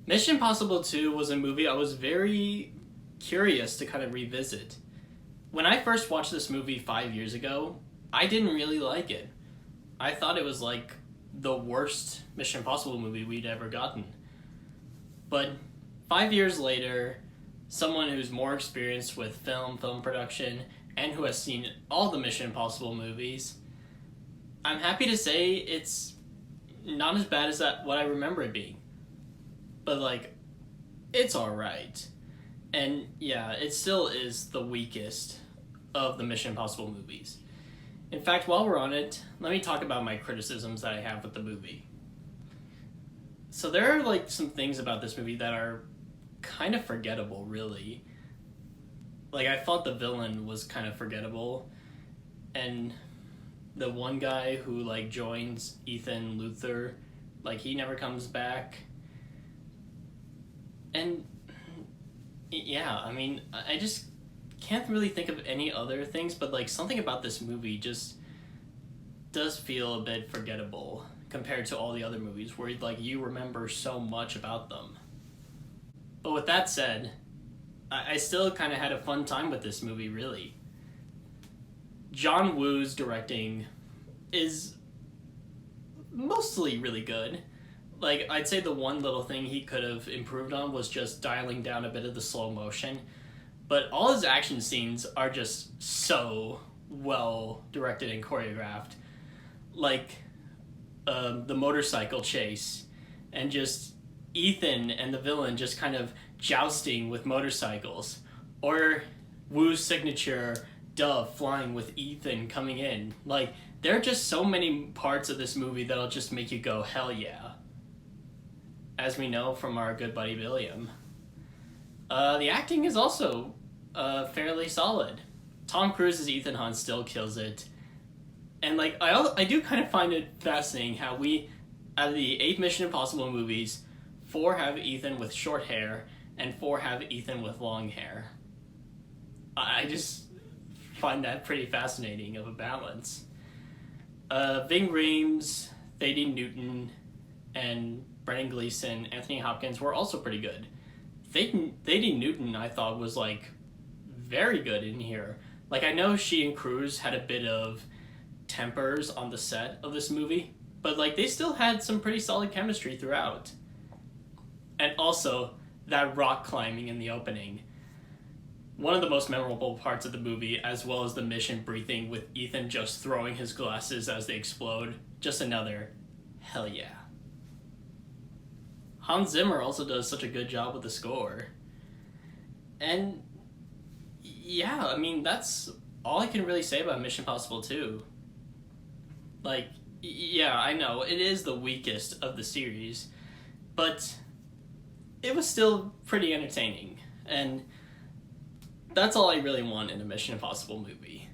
Mission Impossible 2 was a movie I was very curious to kind of revisit. When I first watched this movie 5 years ago, I didn't really like it. I thought it was like the worst Mission Impossible movie we'd ever gotten. But 5 years later, someone who's more experienced with film production, and who has seen all the Mission Impossible movies, I'm happy to say it's not as bad as what I remember it being. But like, it's alright. And yeah, it still is the weakest of the Mission Impossible movies. In fact, while we're on it, let me talk about my criticisms that I have with the movie. So there are like some things about this movie that are kind of forgettable, really. Like, I thought the villain was kind of forgettable, and the one guy who like joins Ethan Luthor, like, he never comes back. And yeah, I mean, I just can't really think of any other things, but like, something about this movie just does feel a bit forgettable compared to all the other movies where like you remember so much about them. But with that said, I still kind of had a fun time with this movie, really. John Woo's directing is mostly really good. Like, I'd say the one little thing he could have improved on was just dialing down a bit of the slow motion. But all his action scenes are just so well directed and choreographed. Like, the motorcycle chase, and just Ethan and the villain just kind of jousting with motorcycles. Or Woo's signature dove flying with Ethan coming in. Like, there are just so many parts of this movie that'll just make you go, hell yeah. As we know from our good buddy William. The acting is also fairly solid. Tom Cruise as Ethan Hunt still kills it. And like, I do kind of find it fascinating how we, out of the 8 Mission Impossible movies, 4 have Ethan with short hair, and 4 have Ethan with long hair. I just find that pretty fascinating of a balance. Ving Rhames, Thady Newton, and Brendan Gleeson, Anthony Hopkins were also pretty good. Thady Newton, I thought, was like very good in here. Like, I know she and Cruise had a bit of tempers on the set of this movie, but like, they still had some pretty solid chemistry throughout. And also, that rock climbing in the opening. One of the most memorable parts of the movie, as well as the mission briefing with Ethan just throwing his glasses as they explode. Just another hell yeah. Hans Zimmer also does such a good job with the score. And yeah, I mean, that's all I can really say about Mission Impossible 2. Like, yeah, I know, it is the weakest of the series, but it was still pretty entertaining. And that's all I really want in a Mission Impossible movie.